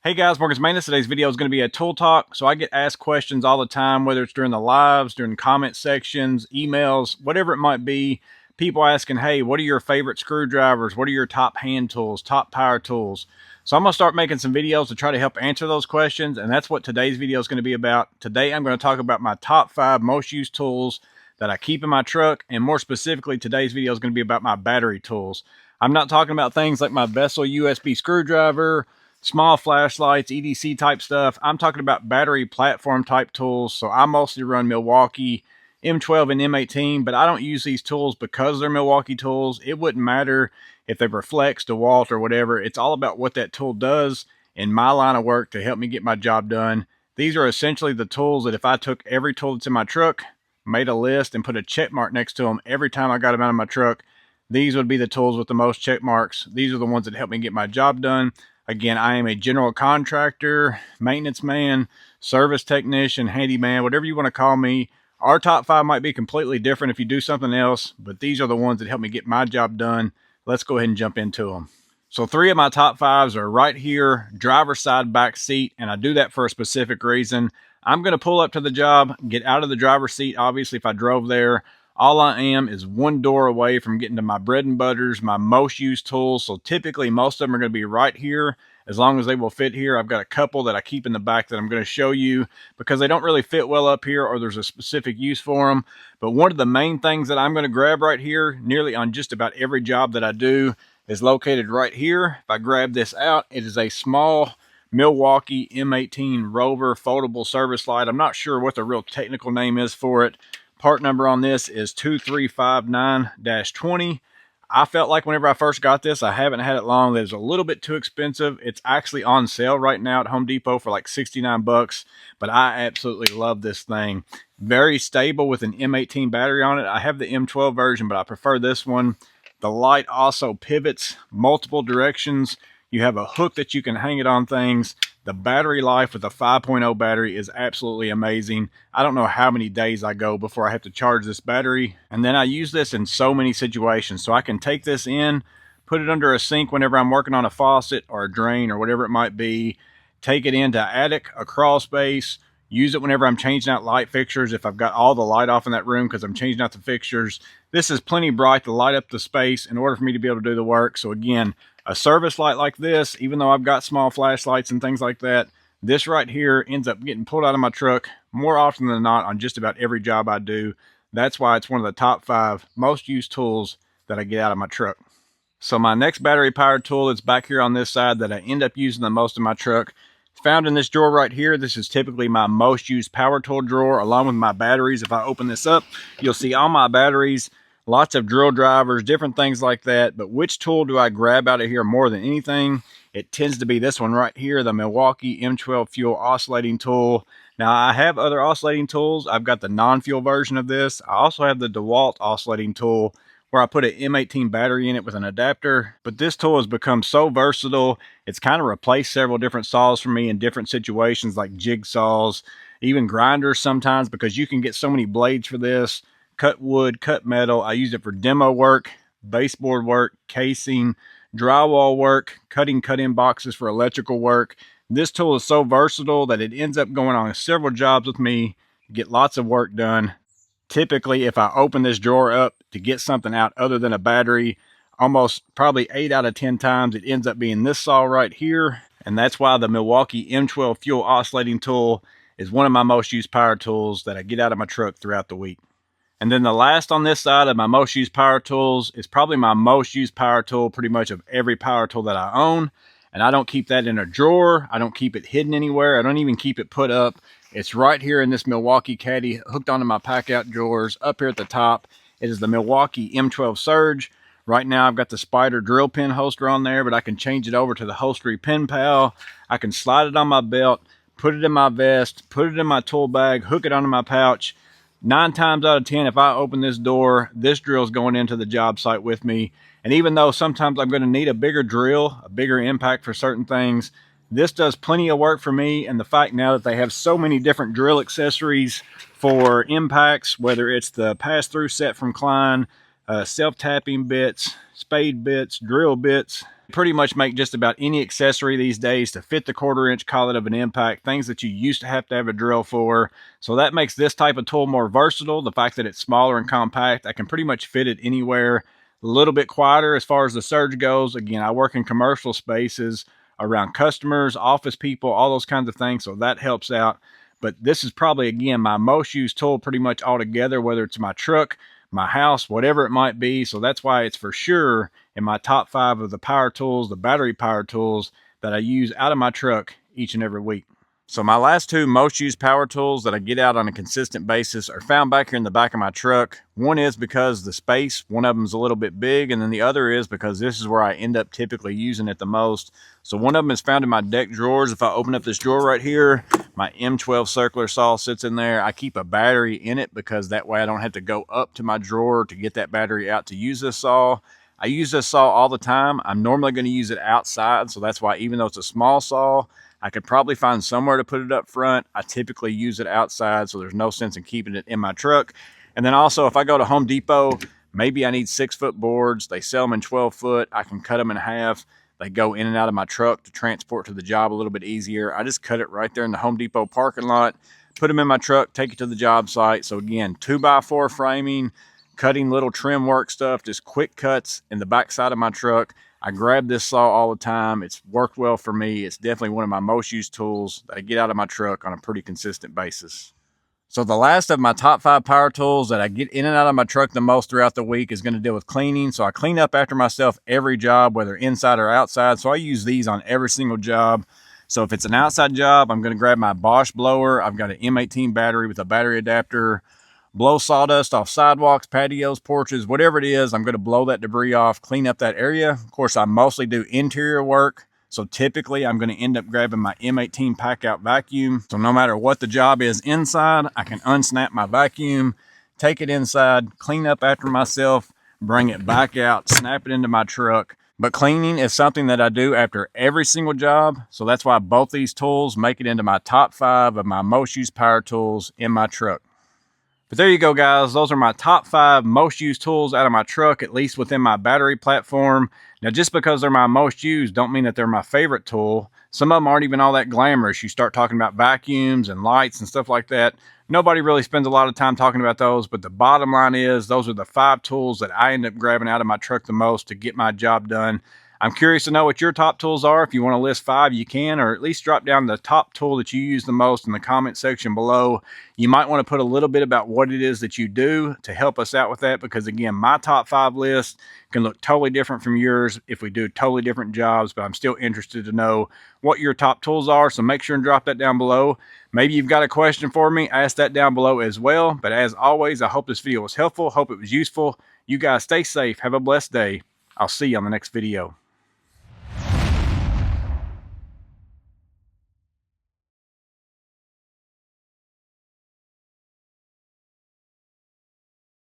Hey guys, Morgan's Maintenance. Today's video is going to be a tool talk. So I get asked questions all the time, whether it's during the lives, during comment sections, emails, whatever it might be. People asking, hey, what are your favorite screwdrivers? What are your top hand tools, top power tools? So I'm going to start making some videos to try to help answer those questions. And that's what today's video is going to be about. Today, I'm going to talk about my top 5 most used tools that I keep in my truck. And more specifically, today's video is going to be about my battery tools. I'm not talking about things like my Vessel USB screwdriver, small flashlights, EDC type stuff. I'm talking about battery platform type tools. So I mostly run Milwaukee M12 and M18, but I don't use these tools because they're Milwaukee tools. It wouldn't matter if they were Flex, DeWalt, or whatever. It's all about what that tool does in my line of work to help me get my job done. These are essentially the tools that if I took every tool that's in my truck, made a list, and put a check mark next to them every time I got them out of my truck, these would be the tools with the most check marks. These are the ones that help me get my job done. Again, I am a general contractor, maintenance man, service technician, handyman, whatever you want to call me. Our top 5 might be completely different if you do something else, but these are the ones that help me get my job done. Let's go ahead and jump into them. So 3 of my top 5s are right here, driver's side, back seat, and I do that for a specific reason. I'm going to pull up to the job, get out of the driver's seat, obviously if I drove there. All I am is one door away from getting to my bread and butters, my most used tools. So typically most of them are going to be right here as long as they will fit here. I've got a couple that I keep in the back that I'm going to show you because they don't really fit well up here or there's a specific use for them. But one of the main things that I'm going to grab right here, nearly on just about every job that I do, is located right here. If I grab this out, it is a small Milwaukee M18 Rover foldable service light. I'm not sure what the real technical name is for it. Part number on this is 2359-20. I felt like whenever I first got this, I haven't had it long, that it's a little bit too expensive. It's actually on sale right now at Home Depot for like 69 bucks, but I absolutely love this thing. Very stable with an M18 battery on it. I have the M12 version, but I prefer this one. The light also pivots multiple directions. You have a hook that you can hang it on things. The battery life with a 5.0 battery is absolutely amazing. I don't know how many days I go before I have to charge this battery. And then I use this in so many situations. So I can take this in, put it under a sink whenever I'm working on a faucet or a drain or whatever it might be. Take it into attic, a crawl space. Use it whenever I'm changing out light fixtures. If I've got all the light off in that room because I'm changing out the fixtures. This is plenty bright to light up the space in order for me to be able to do the work. So again, a service light like this, even though I've got small flashlights and things like that, this right here ends up getting pulled out of my truck more often than not on just about every job I do. That's why it's one of the top 5 most used tools that I get out of my truck. So my next battery powered tool that's back here on this side that I end up using the most in my truck, found in this drawer right here. This is typically my most used power tool drawer along with my batteries. If I open this up, you'll see all my batteries, lots of drill drivers, different things like that. But which tool do I grab out of here more than anything? It tends to be this one right here, the Milwaukee M12 fuel oscillating tool. Now I have other oscillating tools. I've got the non-fuel version of this. I also have the DeWalt oscillating tool where I put an M18 battery in it with an adapter. But this tool has become so versatile. It's kind of replaced several different saws for me in different situations like jigsaws, even grinders sometimes, because you can get so many blades for this. Cut wood, cut metal. I use it for demo work, baseboard work, casing, drywall work, cutting cut-in boxes for electrical work. This tool is so versatile that it ends up going on several jobs with me, get lots of work done. Typically, if I open this drawer up to get something out other than a battery, almost probably 8 out of 10 times it ends up being this saw right here. And that's why the Milwaukee M12 fuel oscillating tool is one of my most used power tools that I get out of my truck throughout the week. And then the last on this side of my most used power tools is probably my most used power tool pretty much of every power tool that I own. And I don't keep that in a drawer. I don't keep it hidden anywhere. I don't even keep it put up. It's right here in this Milwaukee caddy hooked onto my pack out drawers up here at the top. It is the Milwaukee M12 Surge. Right now I've got the Spider drill pin holster on there, but I can change it over to the Holstery Pen Pal. I can slide it on my belt, put it in my vest, put it in my tool bag, hook it onto my pouch. 9 times out of 10, if I open this door, this drill is going into the job site with me. And even though sometimes I'm going to need a bigger drill, a bigger impact for certain things, this does plenty of work for me. And the fact now that they have so many different drill accessories for impacts, whether it's the pass-through set from Klein, self-tapping bits, spade bits, drill bits. Pretty much make just about any accessory these days to fit the 1/4 inch collet of an impact, things that you used to have a drill for. So that makes this type of tool more versatile. The fact that it's smaller and compact, I can pretty much fit it anywhere. A little bit quieter as far as the Surge goes. Again, I work in commercial spaces around customers, office people, all those kinds of things, so that helps out. But this is probably, again, my most used tool pretty much altogether, whether it's my truck, my house, whatever it might be. So that's why it's for sure in my top 5 of the power tools, the battery power tools that I use out of my truck each and every week. So my last 2 most used power tools that I get out on a consistent basis are found back here in the back of my truck. One is because the space, one of them is a little bit big, and then the other is because this is where I end up typically using it the most. So one of them is found in my deck drawers. If I open up this drawer right here, my M12 circular saw sits in there. I keep a battery in it because that way I don't have to go up to my drawer to get that battery out to use this saw. I use this saw all the time. I'm normally going to use it outside, so that's why even though it's a small saw, I could probably find somewhere to put it up front. I typically use it outside, so there's no sense in keeping it in my truck. And then also, if I go to Home Depot, maybe I need 6-foot boards. They sell them in 12-foot. I can cut them in half. They go in and out of my truck to transport to the job a little bit easier. I just cut it right there in the Home Depot parking lot, put them in my truck, take it to the job site. So again, 2x4 framing, cutting little trim work stuff, just quick cuts in the back side of my truck. I grab this saw all the time. It's worked well for me. It's definitely one of my most used tools that I get out of my truck on a pretty consistent basis. So the last of my top 5 power tools that I get in and out of my truck the most throughout the week is going to deal with cleaning. So I clean up after myself every job, whether inside or outside. So I use these on every single job. So if it's an outside job, I'm going to grab my Bosch blower. I've got an M18 battery with a battery adapter. Blow sawdust off sidewalks, patios, porches, whatever it is. I'm going to blow that debris off, clean up that area. Of course, I mostly do interior work. So typically I'm going to end up grabbing my M18 pack out vacuum. So no matter what the job is inside, I can unsnap my vacuum, take it inside, clean up after myself, bring it back out, snap it into my truck. But cleaning is something that I do after every single job. So that's why both these tools make it into my top 5 of my most used power tools in my truck. But there you go, guys. Those are my top 5 most used tools out of my truck, at least within my battery platform. Now, just because they're my most used don't mean that they're my favorite tool. Some of them aren't even all that glamorous. You start talking about vacuums and lights and stuff like that. Nobody really spends a lot of time talking about those, but the bottom line is those are the 5 tools that I end up grabbing out of my truck the most to get my job done. I'm curious to know what your top tools are. If you want to list 5, you can, or at least drop down the top tool that you use the most in the comment section below. You might want to put a little bit about what it is that you do to help us out with that, because again, my top 5 list can look totally different from yours if we do totally different jobs, but I'm still interested to know what your top tools are, so make sure and drop that down below. Maybe you've got a question for me, ask that down below as well. But as always, I hope this video was helpful, hope it was useful. You guys stay safe, have a blessed day. I'll see you on the next video.